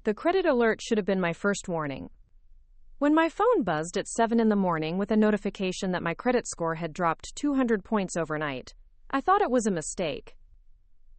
The credit alert should have been my first warning. When my phone buzzed at 7 in the morning with a notification that my credit score had dropped 200 points overnight, I thought it was a mistake.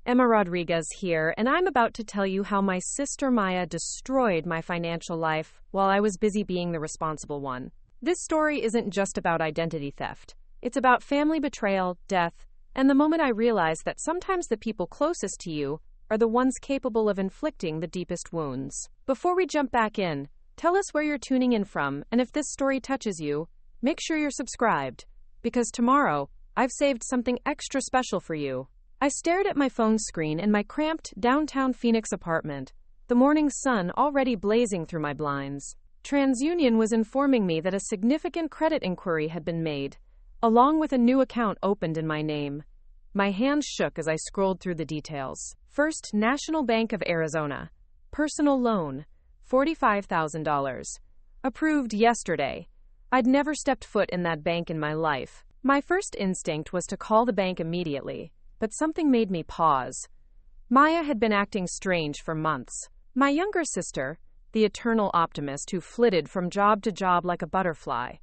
Emma Rodriguez here, and I'm about to tell you how my sister Maya destroyed my financial life while I was busy being the responsible one. This story isn't just about identity theft. It's about family betrayal, death, and the moment I realized that sometimes the people closest to you are the ones capable of inflicting the deepest wounds. Before we jump back in, tell us where you're tuning in from, and if this story touches you, make sure you're subscribed, because tomorrow, I've saved something extra special for you. I stared at my phone screen in my cramped downtown Phoenix apartment, the morning sun already blazing through my blinds. TransUnion was informing me that a significant credit inquiry had been made, along with a new account opened in my name. My hands shook as I scrolled through the details. First, National Bank of Arizona. Personal loan. $45,000. Approved yesterday. I'd never stepped foot in that bank in my life. My first instinct was to call the bank immediately, but something made me pause. Maya had been acting strange for months. My younger sister, the eternal optimist who flitted from job to job like a butterfly,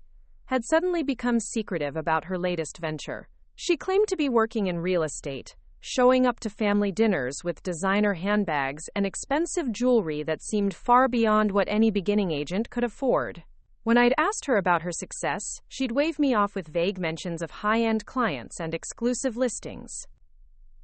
had suddenly become secretive about her latest venture. She claimed to be working in real estate, showing up to family dinners with designer handbags and expensive jewelry that seemed far beyond what any beginning agent could afford. When I'd asked her about her success, she'd wave me off with vague mentions of high-end clients and exclusive listings.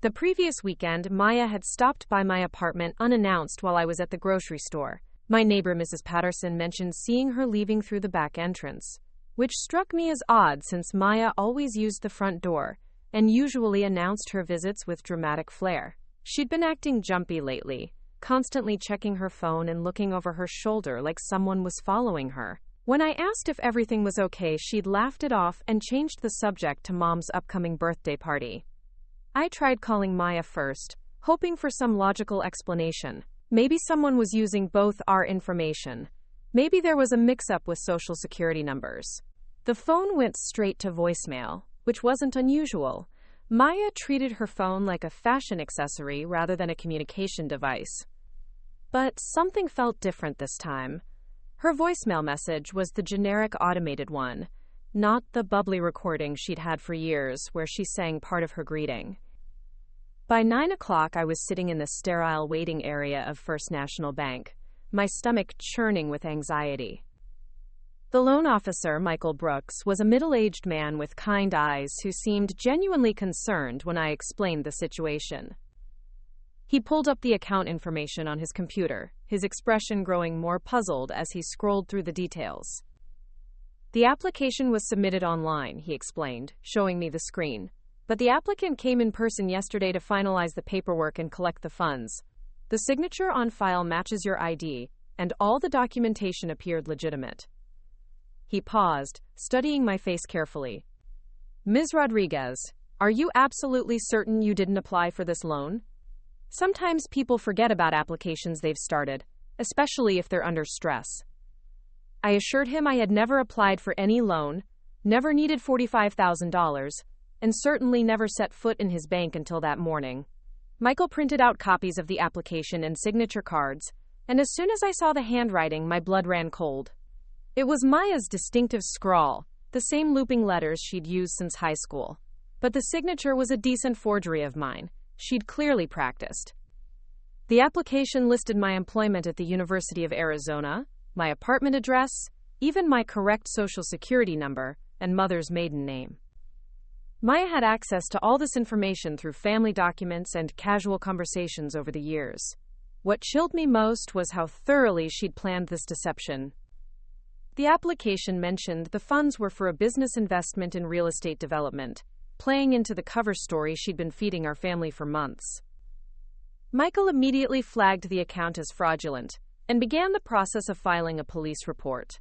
The previous weekend, Maya had stopped by my apartment unannounced while I was at the grocery store. My neighbor, Mrs. Patterson, mentioned seeing her leaving through the back entrance, which struck me as odd since Maya always used the front door and usually announced her visits with dramatic flair. She'd been acting jumpy lately, constantly checking her phone and looking over her shoulder like someone was following her. When I asked if everything was okay, she'd laughed it off and changed the subject to Mom's upcoming birthday party. I tried calling Maya first, hoping for some logical explanation. Maybe someone was using both our information. Maybe there was a mix-up with social security numbers. The phone went straight to voicemail, which wasn't unusual. Maya treated her phone like a fashion accessory rather than a communication device. But something felt different this time. Her voicemail message was the generic automated one, not the bubbly recording she'd had for years where she sang part of her greeting. By 9 o'clock, I was sitting in the sterile waiting area of First National Bank, my stomach churning with anxiety. The loan officer, Michael Brooks, was a middle-aged man with kind eyes who seemed genuinely concerned when I explained the situation. He pulled up the account information on his computer, his expression growing more puzzled as he scrolled through the details. The application was submitted online, he explained, showing me the screen. But the applicant came in person yesterday to finalize the paperwork and collect the funds. The signature on file matches your ID, and all the documentation appeared legitimate. He paused, studying my face carefully. Ms. Rodriguez, are you absolutely certain you didn't apply for this loan? Sometimes people forget about applications they've started, especially if they're under stress. I assured him I had never applied for any loan, never needed $45,000, and certainly never set foot in his bank until that morning. Michael printed out copies of the application and signature cards, and as soon as I saw the handwriting, my blood ran cold. It was Maya's distinctive scrawl, the same looping letters she'd used since high school. But the signature was a decent forgery of mine. She'd clearly practiced. The application listed my employment at the University of Arizona, my apartment address, even my correct social security number, and mother's maiden name. Maya had access to all this information through family documents and casual conversations over the years. What chilled me most was how thoroughly she'd planned this deception. The application mentioned the funds were for a business investment in real estate development, playing into the cover story she'd been feeding our family for months. Michael immediately flagged the account as fraudulent and began the process of filing a police report.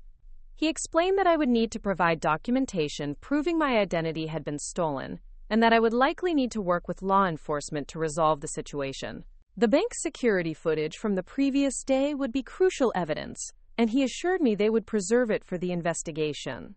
He explained that I would need to provide documentation proving my identity had been stolen, and that I would likely need to work with law enforcement to resolve the situation. The bank's security footage from the previous day would be crucial evidence, and he assured me they would preserve it for the investigation.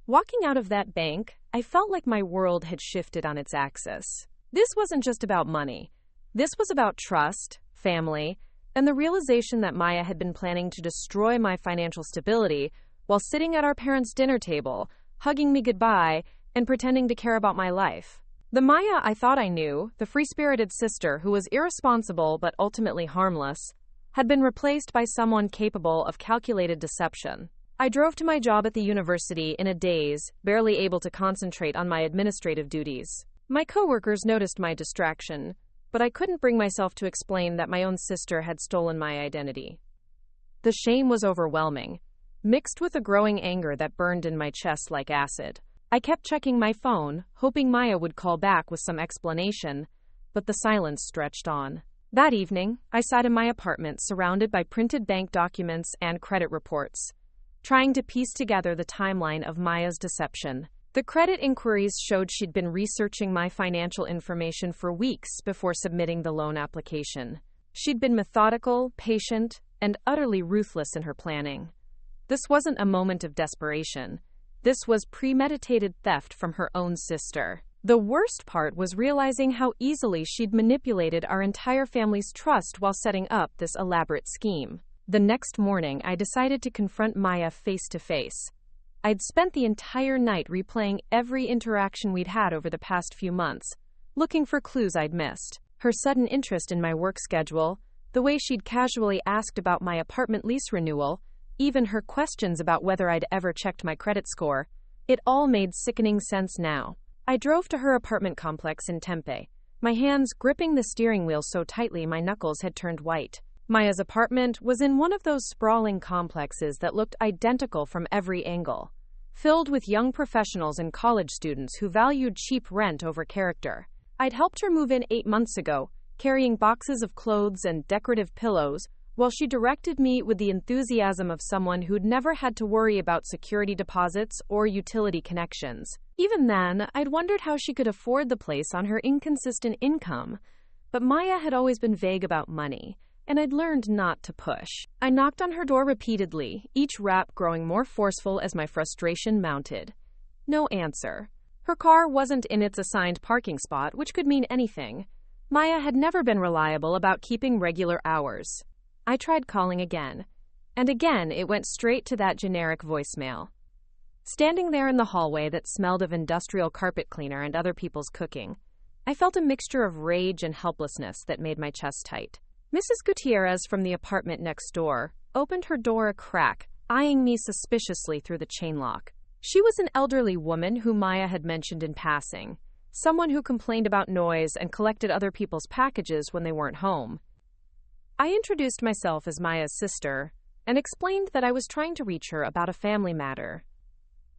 Walking out of that bank, I felt like my world had shifted on its axis. This wasn't just about money. This was about trust, family, and the realization that Maya had been planning to destroy my financial stability while sitting at our parents' dinner table, hugging me goodbye, and pretending to care about my life. The Maya I thought I knew, the free-spirited sister who was irresponsible but ultimately harmless, had been replaced by someone capable of calculated deception. I drove to my job at the university in a daze, barely able to concentrate on my administrative duties. My coworkers noticed my distraction, but I couldn't bring myself to explain that my own sister had stolen my identity. The shame was overwhelming, mixed with a growing anger that burned in my chest like acid. I kept checking my phone, hoping Maya would call back with some explanation, but the silence stretched on. That evening, I sat in my apartment surrounded by printed bank documents and credit reports, trying to piece together the timeline of Maya's deception. The credit inquiries showed she'd been researching my financial information for weeks before submitting the loan application. She'd been methodical, patient, and utterly ruthless in her planning. This wasn't a moment of desperation. This was premeditated theft from her own sister. The worst part was realizing how easily she'd manipulated our entire family's trust while setting up this elaborate scheme. The next morning, I decided to confront Maya face to face. I'd spent the entire night replaying every interaction we'd had over the past few months, looking for clues I'd missed. Her sudden interest in my work schedule, the way she'd casually asked about my apartment lease renewal, even her questions about whether I'd ever checked my credit score, it all made sickening sense now. I drove to her apartment complex in Tempe, my hands gripping the steering wheel so tightly my knuckles had turned white. Maya's apartment was in one of those sprawling complexes that looked identical from every angle, filled with young professionals and college students who valued cheap rent over character. I'd helped her move in 8 months ago, carrying boxes of clothes and decorative pillows, while she directed me with the enthusiasm of someone who'd never had to worry about security deposits or utility connections. Even then, I'd wondered how she could afford the place on her inconsistent income. But Maya had always been vague about money, and I'd learned not to push. I knocked on her door repeatedly, each rap growing more forceful as my frustration mounted. No answer. Her car wasn't in its assigned parking spot, which could mean anything. Maya had never been reliable about keeping regular hours. I tried calling again, and again it went straight to that generic voicemail. Standing there in the hallway that smelled of industrial carpet cleaner and other people's cooking, I felt a mixture of rage and helplessness that made my chest tight. Mrs. Gutierrez from the apartment next door opened her door a crack, eyeing me suspiciously through the chain lock. She was an elderly woman who Maya had mentioned in passing, someone who complained about noise and collected other people's packages when they weren't home. I introduced myself as Maya's sister and explained that I was trying to reach her about a family matter.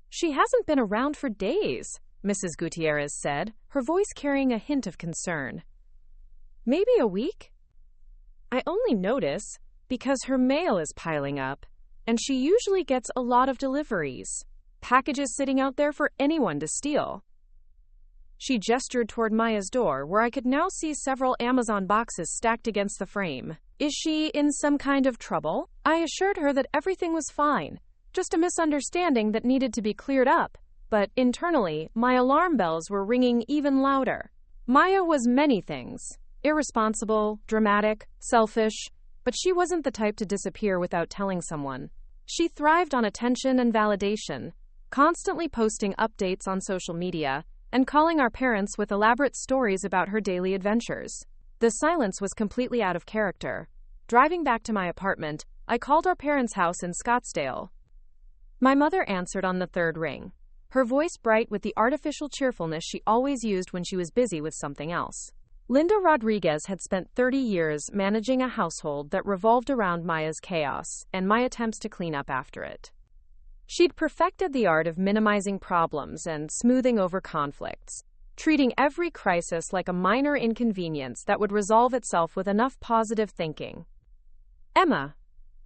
"She hasn't been around for days," Mrs. Gutierrez said, her voice carrying a hint of concern. "Maybe a week? I only notice because her mail is piling up, and she usually gets a lot of deliveries, packages sitting out there for anyone to steal." She gestured toward Maya's door, where I could now see several Amazon boxes stacked against the frame. "Is she in some kind of trouble?" I assured her that everything was fine, just a misunderstanding that needed to be cleared up. But internally, my alarm bells were ringing even louder. Maya was many things: irresponsible, dramatic, selfish, but she wasn't the type to disappear without telling someone. She thrived on attention and validation, constantly posting updates on social media and calling our parents with elaborate stories about her daily adventures. The silence was completely out of character. Driving back to my apartment, I called our parents' house in Scottsdale. My mother answered on the third ring, her voice bright with the artificial cheerfulness she always used when she was busy with something else. Linda Rodriguez had spent 30 years managing a household that revolved around Maya's chaos and my attempts to clean up after it. She'd perfected the art of minimizing problems and smoothing over conflicts, treating every crisis like a minor inconvenience that would resolve itself with enough positive thinking. "Emma,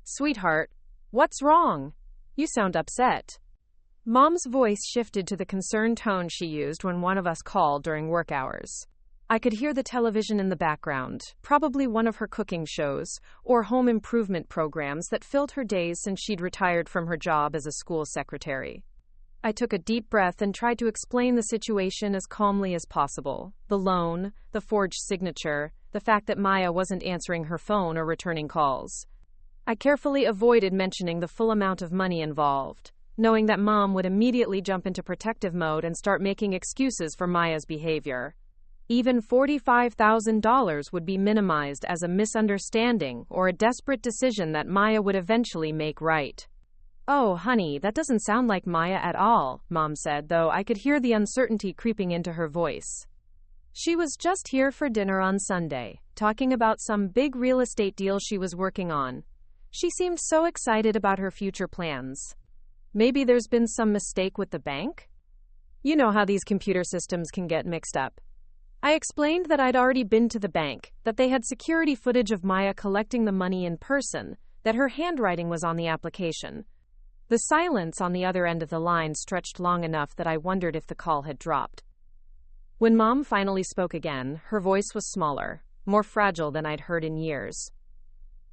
sweetheart, what's wrong? You sound upset." Mom's voice shifted to the concerned tone she used when one of us called during work hours. I could hear the television in the background, probably one of her cooking shows or home improvement programs that filled her days since she'd retired from her job as a school secretary. I took a deep breath and tried to explain the situation as calmly as possible. The loan, the forged signature, the fact that Maya wasn't answering her phone or returning calls. I carefully avoided mentioning the full amount of money involved, knowing that Mom would immediately jump into protective mode and start making excuses for Maya's behavior. Even $45,000 would be minimized as a misunderstanding or a desperate decision that Maya would eventually make right. "Oh, honey, that doesn't sound like Maya at all," Mom said, though I could hear the uncertainty creeping into her voice. She was just here for dinner on Sunday, talking about some big real estate deal she was working on. She seemed so excited about her future plans. Maybe there's been some mistake with the bank? You know how these computer systems can get mixed up. I explained that I'd already been to the bank, that they had security footage of Maya collecting the money in person, that her handwriting was on the application. The silence on the other end of the line stretched long enough that I wondered if the call had dropped. When Mom finally spoke again, her voice was smaller, more fragile than I'd heard in years.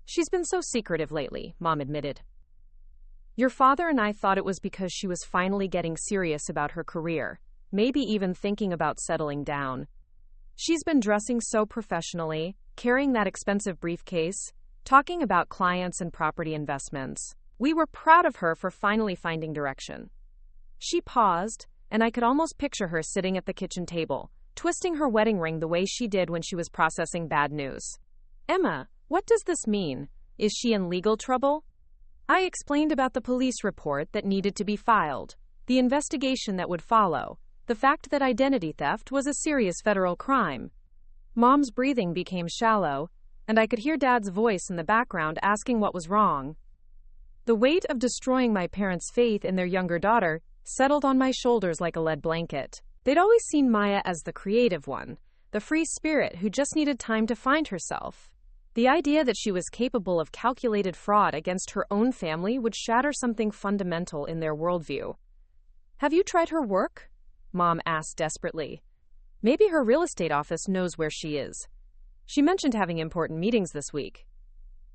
"She's been so secretive lately," Mom admitted. "Your father and I thought it was because she was finally getting serious about her career, maybe even thinking about settling down. She's been dressing so professionally, carrying that expensive briefcase, talking about clients and property investments. We were proud of her for finally finding direction." She paused, and I could almost picture her sitting at the kitchen table, twisting her wedding ring the way she did when she was processing bad news. "Emma, what does this mean? Is she in legal trouble?" I explained about the police report that needed to be filed, the investigation that would follow, the fact that identity theft was a serious federal crime. Mom's breathing became shallow, and I could hear Dad's voice in the background asking what was wrong. The weight of destroying my parents' faith in their younger daughter settled on my shoulders like a lead blanket. They'd always seen Maya as the creative one, the free spirit who just needed time to find herself. The idea that she was capable of calculated fraud against her own family would shatter something fundamental in their worldview. "Have you tried her work?" Mom asked desperately. "Maybe her real estate office knows where she is. She mentioned having important meetings this week."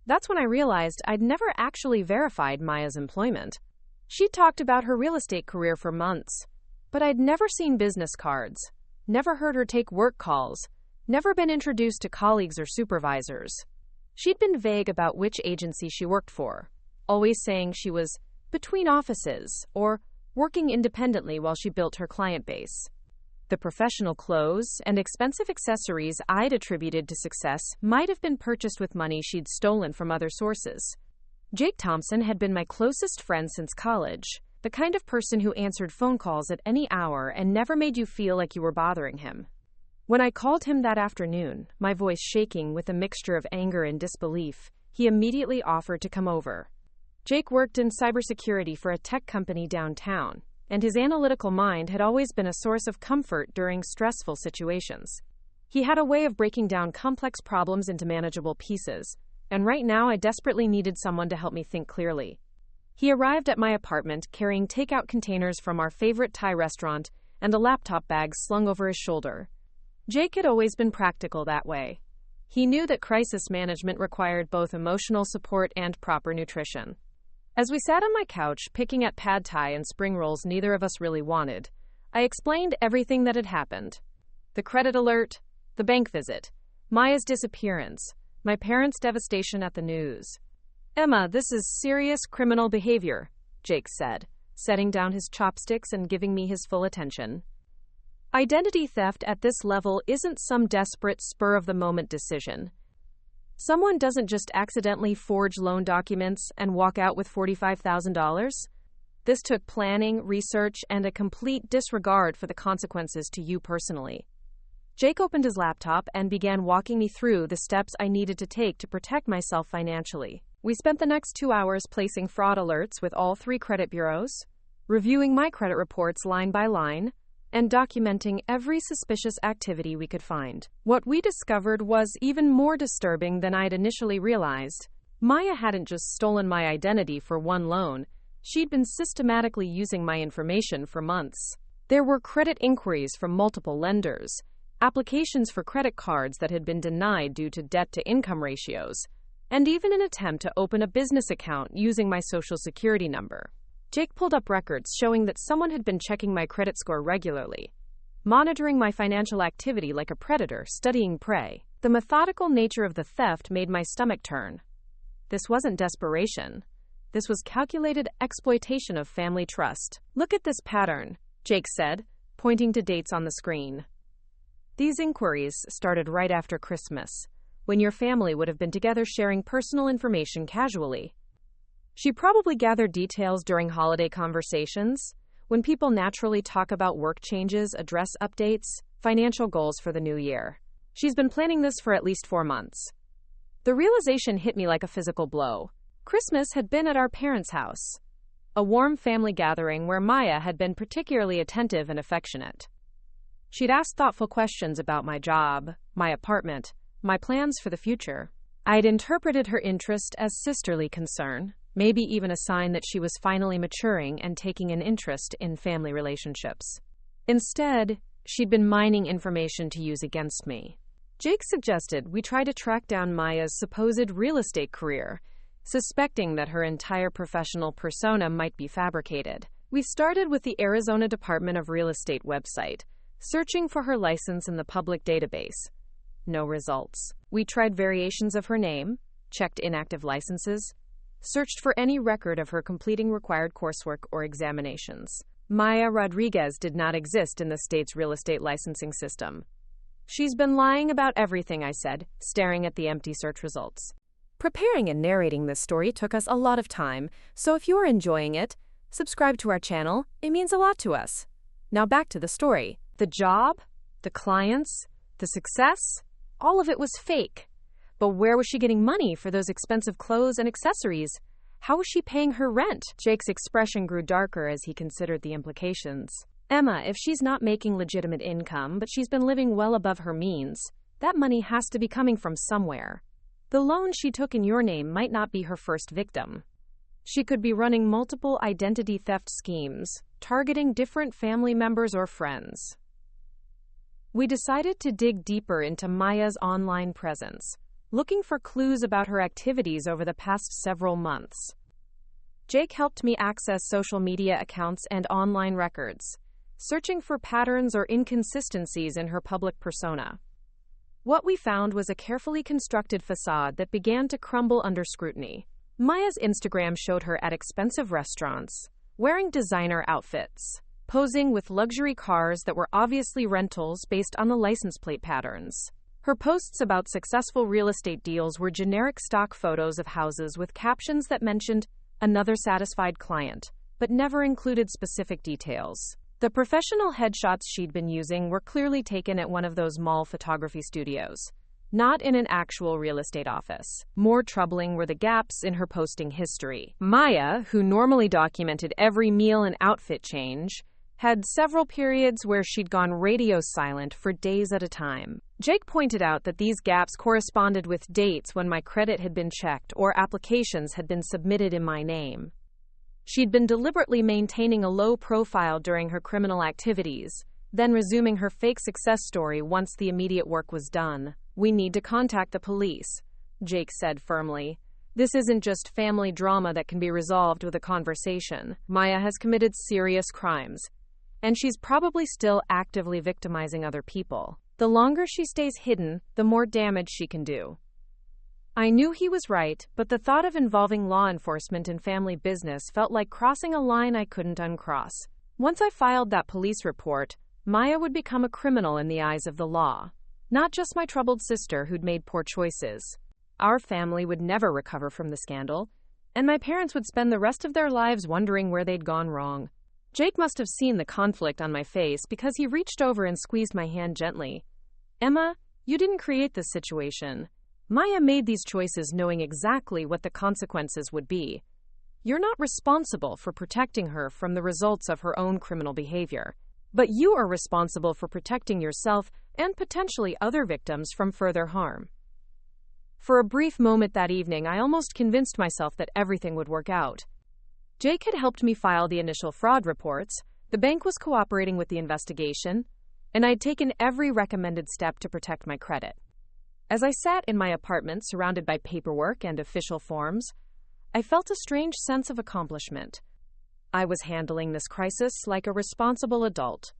That's when I realized I'd never actually verified Maya's employment. She'd talked about her real estate career for months, but I'd never seen business cards, never heard her take work calls, never been introduced to colleagues or supervisors. She'd been vague about which agency she worked for, always saying she was between offices or working independently while she built her client base. The professional clothes and expensive accessories I'd attributed to success might have been purchased with money she'd stolen from other sources. Jake Thompson had been my closest friend since college, the kind of person who answered phone calls at any hour and never made you feel like you were bothering him. When I called him that afternoon, my voice shaking with a mixture of anger and disbelief, he immediately offered to come over. Jake worked in cybersecurity for a tech company downtown, and his analytical mind had always been a source of comfort during stressful situations. He had a way of breaking down complex problems into manageable pieces, and right now I desperately needed someone to help me think clearly. He arrived at my apartment carrying takeout containers from our favorite Thai restaurant and a laptop bag slung over his shoulder. Jake had always been practical that way. He knew that crisis management required both emotional support and proper nutrition. As we sat on my couch, picking at pad thai and spring rolls neither of us really wanted, I explained everything that had happened. The credit alert, the bank visit, Maya's disappearance, my parents' devastation at the news. "Emma, this is serious criminal behavior," Jake said, setting down his chopsticks and giving me his full attention. "Identity theft at this level isn't some desperate spur-of-the-moment decision. Someone doesn't just accidentally forge loan documents and walk out with $45,000. This took planning, research, and a complete disregard for the consequences to you personally." Jake opened his laptop and began walking me through the steps I needed to take to protect myself financially. We spent the next 2 hours placing fraud alerts with all 3 credit bureaus, reviewing my credit reports line by line, and documenting every suspicious activity we could find. What we discovered was even more disturbing than I'd initially realized. Maya hadn't just stolen my identity for one loan, she'd been systematically using my information for months. There were credit inquiries from multiple lenders, applications for credit cards that had been denied due to debt-to-income ratios, and even an attempt to open a business account using my social security number. Jake pulled up records showing that someone had been checking my credit score regularly, monitoring my financial activity like a predator studying prey. The methodical nature of the theft made my stomach turn. This wasn't desperation. This was calculated exploitation of family trust. "Look at this pattern," Jake said, pointing to dates on the screen. "These inquiries started right after Christmas, when your family would have been together sharing personal information casually. She probably gathered details during holiday conversations, when people naturally talk about work changes, address updates, financial goals for the new year. She's been planning this for at least 4 months." The realization hit me like a physical blow. Christmas had been at our parents' house, a warm family gathering where Maya had been particularly attentive and affectionate. She'd asked thoughtful questions about my job, my apartment, my plans for the future. I'd interpreted her interest as sisterly concern, maybe even a sign that she was finally maturing and taking an interest in family relationships. Instead, she'd been mining information to use against me. Jake suggested we try to track down Maya's supposed real estate career, suspecting that her entire professional persona might be fabricated. We started with the Arizona Department of Real Estate website, searching for her license in the public database. No results. We tried variations of her name, checked inactive licenses, searched for any record of her completing required coursework or examinations. Maya Rodriguez did not exist in the state's real estate licensing system. "She's been lying about everything," I said, staring at the empty search results. Preparing and narrating this story took us a lot of time, so if you are enjoying it, subscribe to our channel. It means a lot to us. Now back to the story. The job, the clients, the success, all of it was fake. But where was she getting money for those expensive clothes and accessories? How was she paying her rent? Jake's expression grew darker as he considered the implications. "Emma, if she's not making legitimate income, but she's been living well above her means, that money has to be coming from somewhere. The loan she took in your name might not be her first victim. She could be running multiple identity theft schemes, targeting different family members or friends." We decided to dig deeper into Maya's online presence, looking for clues about her activities over the past several months. Jake helped me access social media accounts and online records, searching for patterns or inconsistencies in her public persona. What we found was a carefully constructed facade that began to crumble under scrutiny. Maya's Instagram showed her at expensive restaurants, wearing designer outfits, posing with luxury cars that were obviously rentals based on the license plate patterns. Her posts about successful real estate deals were generic stock photos of houses with captions that mentioned "another satisfied client," but never included specific details. The professional headshots she'd been using were clearly taken at one of those mall photography studios, not in an actual real estate office. More troubling were the gaps in her posting history. Maya, who normally documented every meal and outfit change, had several periods where she'd gone radio silent for days at a time. Jake pointed out that these gaps corresponded with dates when my credit had been checked or applications had been submitted in my name. She'd been deliberately maintaining a low profile during her criminal activities, then resuming her fake success story once the immediate work was done. "We need to contact the police," Jake said firmly. "This isn't just family drama that can be resolved with a conversation. Maya has committed serious crimes, and she's probably still actively victimizing other people. The longer she stays hidden, the more damage she can do." I knew he was right, but the thought of involving law enforcement in family business felt like crossing a line I couldn't uncross. Once I filed that police report, Maya would become a criminal in the eyes of the law, not just my troubled sister who'd made poor choices. Our family would never recover from the scandal, and my parents would spend the rest of their lives wondering where they'd gone wrong. Jake must have seen the conflict on my face because he reached over and squeezed my hand gently. "Emma, you didn't create this situation. Maya made these choices knowing exactly what the consequences would be. You're not responsible for protecting her from the results of her own criminal behavior, but you are responsible for protecting yourself and potentially other victims from further harm." For a brief moment that evening, I almost convinced myself that everything would work out. Jake had helped me file the initial fraud reports, the bank was cooperating with the investigation, and I'd taken every recommended step to protect my credit. As I sat in my apartment surrounded by paperwork and official forms, I felt a strange sense of accomplishment. I was handling this crisis like a responsible adult,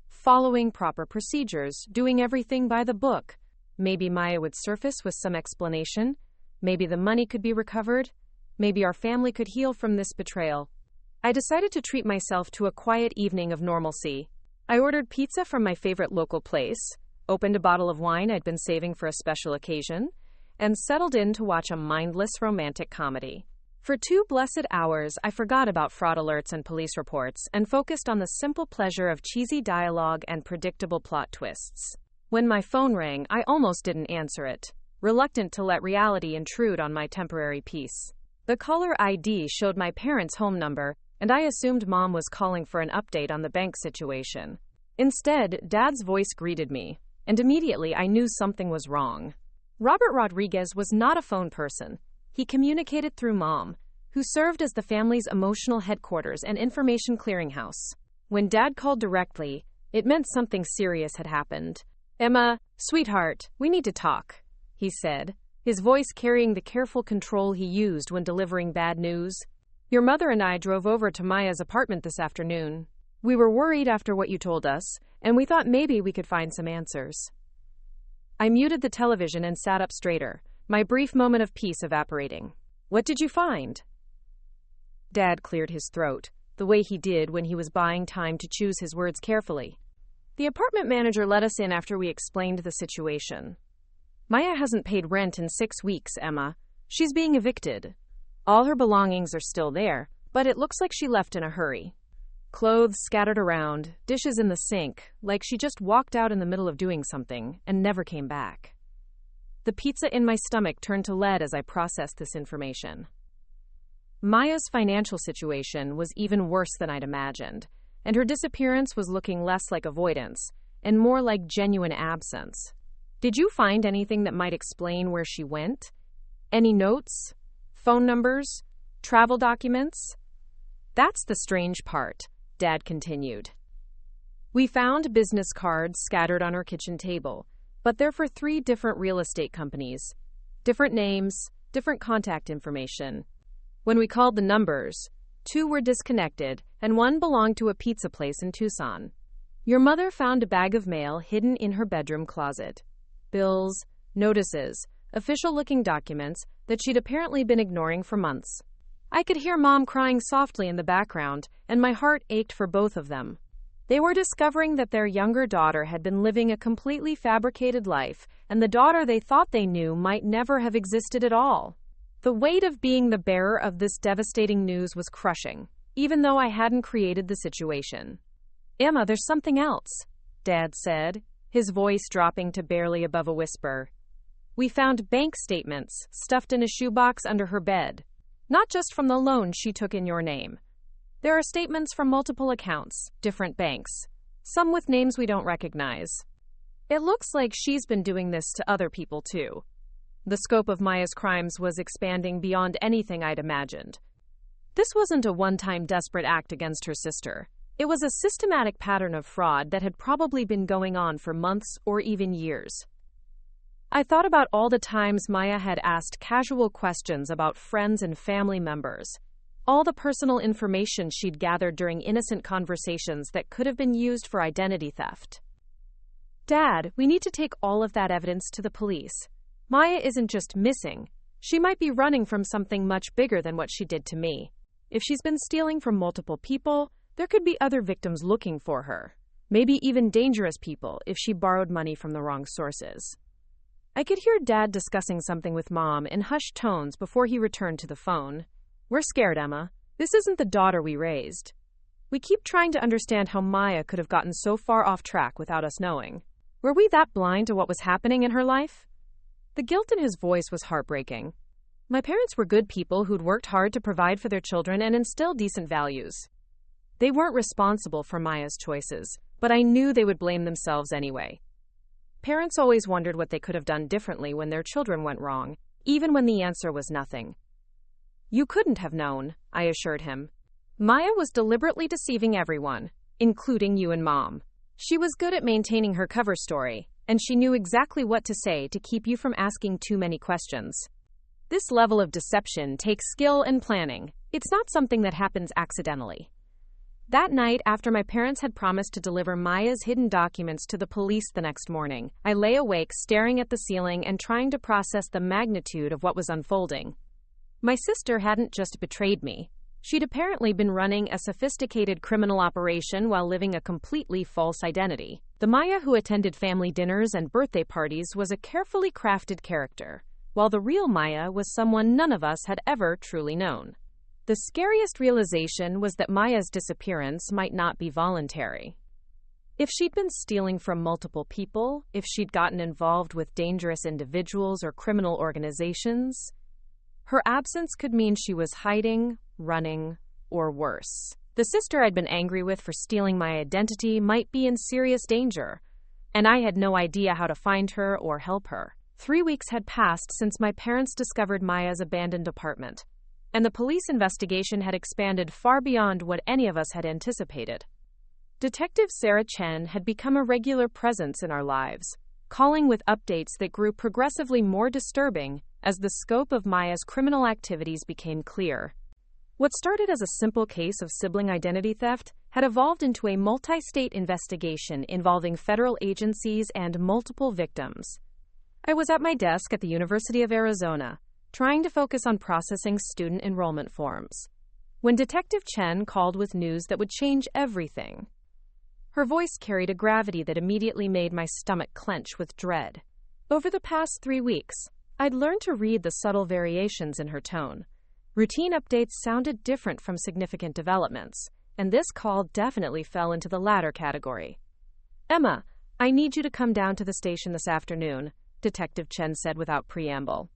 following proper procedures, doing everything by the book. Maybe Maya would surface with some explanation. Maybe the money could be recovered. Maybe our family could heal from this betrayal. I decided to treat myself to a quiet evening of normalcy. I ordered pizza from my favorite local place, opened a bottle of wine I'd been saving for a special occasion, and settled in to watch a mindless romantic comedy. For 2 blessed hours, I forgot about fraud alerts and police reports and focused on the simple pleasure of cheesy dialogue and predictable plot twists. When my phone rang, I almost didn't answer it, reluctant to let reality intrude on my temporary peace. The caller ID showed my parents' home number, and I assumed Mom was calling for an update on the bank situation. Instead, Dad's voice greeted me, and immediately I knew something was wrong. Robert Rodriguez was not a phone person. He communicated through Mom, who served as the family's emotional headquarters and information clearinghouse. When Dad called directly, it meant something serious had happened. "Emma, sweetheart, we need to talk," he said, his voice carrying the careful control he used when delivering bad news. "Your mother and I drove over to Maya's apartment this afternoon. We were worried after what you told us, and we thought maybe we could find some answers." I muted the television and sat up straighter, my brief moment of peace evaporating. "What did you find?" Dad cleared his throat, the way he did when he was buying time to choose his words carefully. "The apartment manager let us in after we explained the situation. Maya hasn't paid rent in 6 weeks, Emma. She's being evicted. All her belongings are still there, but it looks like she left in a hurry. Clothes scattered around, dishes in the sink, like she just walked out in the middle of doing something and never came back." The pizza in my stomach turned to lead as I processed this information. Maya's financial situation was even worse than I'd imagined, and her disappearance was looking less like avoidance and more like genuine absence. "Did you find anything that might explain where she went? Any notes? Phone numbers? Travel documents?" "That's the strange part," Dad continued. "We found business cards scattered on her kitchen table, but they're for 3 different real estate companies. Different names, different contact information. When we called the numbers, 2 were disconnected, and 1 belonged to a pizza place in Tucson. Your mother found a bag of mail hidden in her bedroom closet. Bills, notices, official-looking documents that she'd apparently been ignoring for months. I could hear Mom crying softly in the background, and my heart ached for both of them. They were discovering that their younger daughter had been living a completely fabricated life, and the daughter they thought they knew might never have existed at all. The weight of being the bearer of this devastating news was crushing, even though I hadn't created the situation. "Emma, there's something else," Dad said, his voice dropping to barely above a whisper. "We found bank statements stuffed in a shoebox under her bed. Not just from the loan she took in your name. There are statements from multiple accounts, different banks, some with names we don't recognize. It looks like she's been doing this to other people too." The scope of Maya's crimes was expanding beyond anything I'd imagined. This wasn't a one-time desperate act against her sister. It was a systematic pattern of fraud that had probably been going on for months or even years. I thought about all the times Maya had asked casual questions about friends and family members, all the personal information she'd gathered during innocent conversations that could have been used for identity theft. "Dad, we need to take all of that evidence to the police. Maya isn't just missing. She might be running from something much bigger than what she did to me. If she's been stealing from multiple people, there could be other victims looking for her. Maybe even dangerous people if she borrowed money from the wrong sources." I could hear Dad discussing something with Mom in hushed tones before he returned to the phone. "We're scared, Emma. This isn't the daughter we raised. We keep trying to understand how Maya could have gotten so far off track without us knowing. Were we that blind to what was happening in her life?" The guilt in his voice was heartbreaking. My parents were good people who'd worked hard to provide for their children and instill decent values. They weren't responsible for Maya's choices, but I knew they would blame themselves anyway. Parents always wondered what they could have done differently when their children went wrong, even when the answer was nothing. "You couldn't have known," I assured him. "Maya was deliberately deceiving everyone, including you and Mom. She was good at maintaining her cover story, and she knew exactly what to say to keep you from asking too many questions. This level of deception takes skill and planning. It's not something that happens accidentally." That night, after my parents had promised to deliver Maya's hidden documents to the police the next morning, I lay awake staring at the ceiling and trying to process the magnitude of what was unfolding. My sister hadn't just betrayed me. She'd apparently been running a sophisticated criminal operation while living a completely false identity. The Maya who attended family dinners and birthday parties was a carefully crafted character, while the real Maya was someone none of us had ever truly known. The scariest realization was that Maya's disappearance might not be voluntary. If she'd been stealing from multiple people, if she'd gotten involved with dangerous individuals or criminal organizations, her absence could mean she was hiding, running, or worse. The sister I'd been angry with for stealing my identity might be in serious danger, and I had no idea how to find her or help her. 3 weeks had passed since my parents discovered Maya's abandoned apartment, and the police investigation had expanded far beyond what any of us had anticipated. Detective Sarah Chen had become a regular presence in our lives, calling with updates that grew progressively more disturbing as the scope of Maya's criminal activities became clear. What started as a simple case of sibling identity theft had evolved into a multi-state investigation involving federal agencies and multiple victims. I was at my desk at the University of Arizona, trying to focus on processing student enrollment forms, when Detective Chen called with news that would change everything. Her voice carried a gravity that immediately made my stomach clench with dread. Over the past 3 weeks, I'd learned to read the subtle variations in her tone. Routine updates sounded different from significant developments, and this call definitely fell into the latter category. "Emma, I need you to come down to the station this afternoon," Detective Chen said without preamble.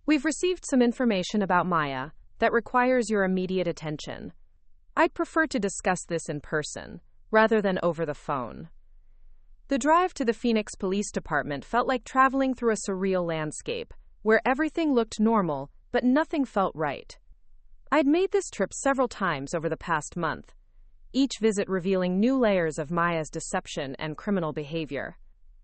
"We've received some information about Maya that requires your immediate attention. I'd prefer to discuss this in person, rather than over the phone." The drive to the Phoenix Police Department felt like traveling through a surreal landscape, where everything looked normal, but nothing felt right. I'd made this trip several times over the past month, each visit revealing new layers of Maya's deception and criminal behavior.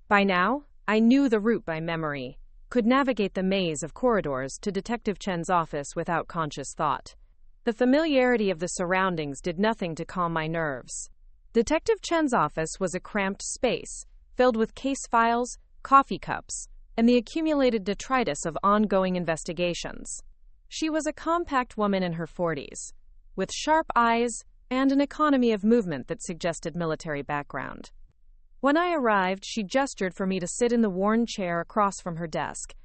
By now, I knew the route by memory, could navigate the maze of corridors to Detective Chen's office without conscious thought. The familiarity of the surroundings did nothing to calm my nerves. Detective Chen's office was a cramped space, filled with case files, coffee cups, and the accumulated detritus of ongoing investigations. She was a compact woman in her 40s, with sharp eyes and an economy of movement that suggested military background. When I arrived, she gestured for me to sit in the worn chair across from her desk,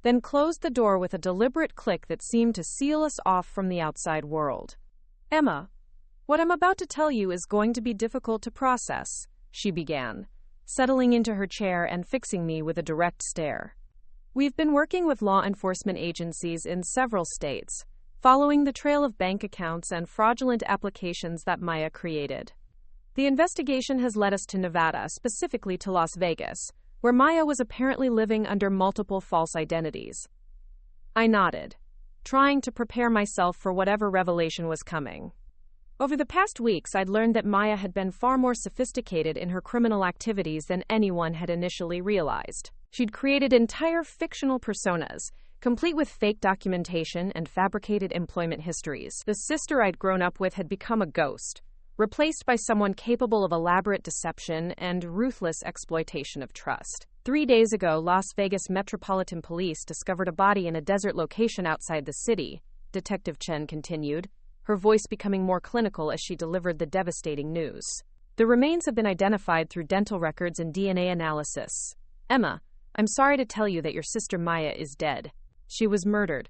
then closed the door with a deliberate click that seemed to seal us off from the outside world. "Emma, what I'm about to tell you is going to be difficult to process," she began, settling into her chair and fixing me with a direct stare. "We've been working with law enforcement agencies in several states, following the trail of bank accounts and fraudulent applications that Maya created. The investigation has led us to Nevada, specifically to Las Vegas, where Maya was apparently living under multiple false identities." I nodded, trying to prepare myself for whatever revelation was coming. Over the past weeks, I'd learned that Maya had been far more sophisticated in her criminal activities than anyone had initially realized. She'd created entire fictional personas, complete with fake documentation and fabricated employment histories. The sister I'd grown up with had become a ghost, replaced by someone capable of elaborate deception and ruthless exploitation of trust. 3 days ago, Las Vegas Metropolitan Police discovered a body in a desert location outside the city, Detective Chen continued, her voice becoming more clinical as she delivered the devastating news. "The remains have been identified through dental records and DNA analysis. Emma, I'm sorry to tell you that your sister Maya is dead. She was murdered."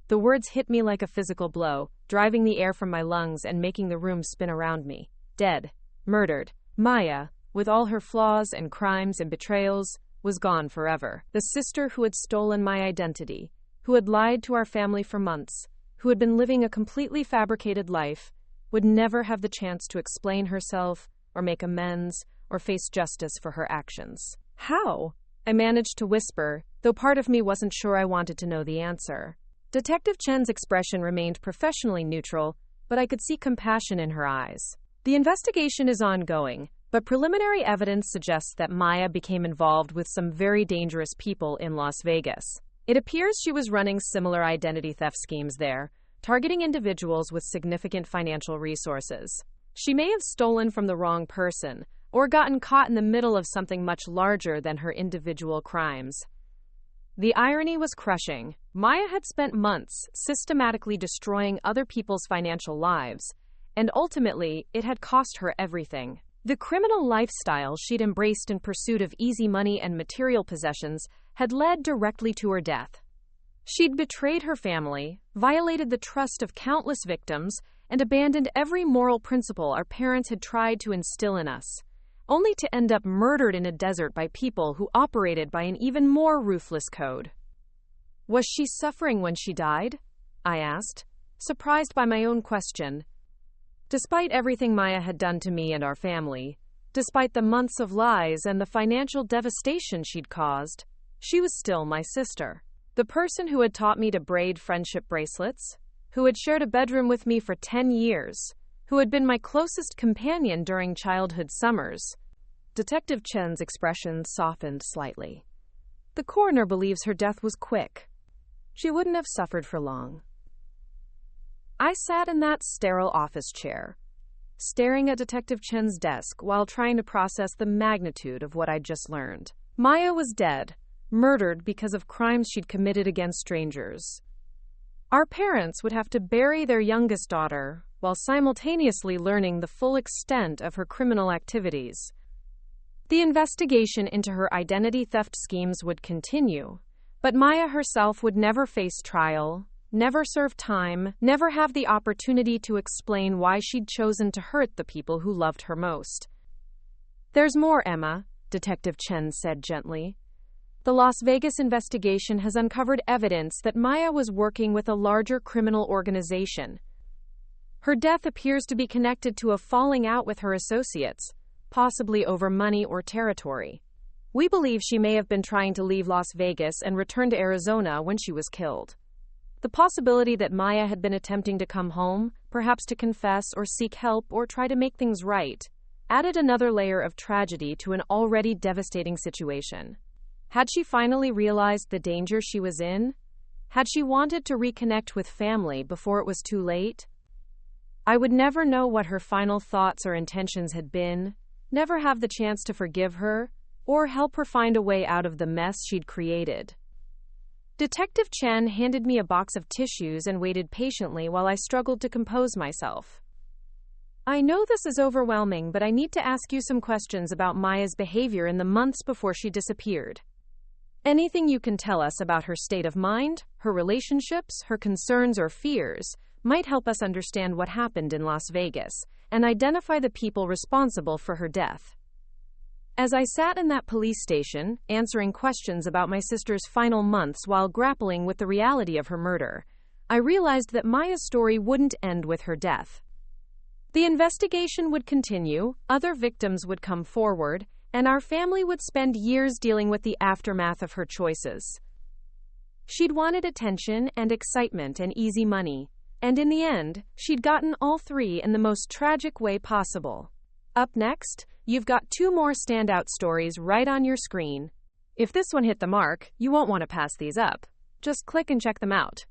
The words hit me like a physical blow, driving the air from my lungs and making the room spin around me. Dead. Murdered. Maya, with all her flaws and crimes and betrayals, was gone forever. The sister who had stolen my identity, who had lied to our family for months, who had been living a completely fabricated life, would never have the chance to explain herself, or make amends, or face justice for her actions. "How?" I managed to whisper, though part of me wasn't sure I wanted to know the answer. Detective Chen's expression remained professionally neutral, but I could see compassion in her eyes. "The investigation is ongoing, but preliminary evidence suggests that Maya became involved with some very dangerous people in Las Vegas. It appears she was running similar identity theft schemes there, targeting individuals with significant financial resources. She may have stolen from the wrong person, or gotten caught in the middle of something much larger than her individual crimes. The irony was crushing. Maya had spent months systematically destroying other people's financial lives, and ultimately, it had cost her everything. The criminal lifestyle she'd embraced in pursuit of easy money and material possessions had led directly to her death. She'd betrayed her family, violated the trust of countless victims, and abandoned every moral principle our parents had tried to instill in us, only to end up murdered in a desert by people who operated by an even more ruthless code. Was she suffering when she died? I asked, surprised by my own question. Despite everything Maya had done to me and our family, despite the months of lies and the financial devastation she'd caused, she was still my sister. The person who had taught me to braid friendship bracelets, who had shared a bedroom with me for 10 years, who had been my closest companion during childhood summers. Detective Chen's expression softened slightly. The coroner believes her death was quick. She wouldn't have suffered for long. I sat in that sterile office chair, staring at Detective Chen's desk while trying to process the magnitude of what I'd just learned. Maya was dead, murdered because of crimes she'd committed against strangers. Our parents would have to bury their youngest daughter while simultaneously learning the full extent of her criminal activities. The investigation into her identity theft schemes would continue, but Maya herself would never face trial, never serve time, never have the opportunity to explain why she'd chosen to hurt the people who loved her most. There's more, Emma, Detective Chen said gently. The Las Vegas investigation has uncovered evidence that Maya was working with a larger criminal organization. Her death appears to be connected to a falling out with her associates, possibly over money or territory. We believe she may have been trying to leave Las Vegas and return to Arizona when she was killed. The possibility that Maya had been attempting to come home, perhaps to confess or seek help or try to make things right, added another layer of tragedy to an already devastating situation. Had she finally realized the danger she was in? Had she wanted to reconnect with family before it was too late? I would never know what her final thoughts or intentions had been, never have the chance to forgive her, or help her find a way out of the mess she'd created. Detective Chen handed me a box of tissues and waited patiently while I struggled to compose myself. I know this is overwhelming, but I need to ask you some questions about Maya's behavior in the months before she disappeared. Anything you can tell us about her state of mind, her relationships, her concerns or fears might help us understand what happened in Las Vegas and identify the people responsible for her death. As I sat in that police station, answering questions about my sister's final months while grappling with the reality of her murder, I realized that Maya's story wouldn't end with her death. The investigation would continue, other victims would come forward, and our family would spend years dealing with the aftermath of her choices. She'd wanted attention and excitement and easy money, and in the end, she'd gotten all three in the most tragic way possible. Up next, you've got two more standout stories right on your screen. If this one hit the mark, you won't want to pass these up. Just click and check them out.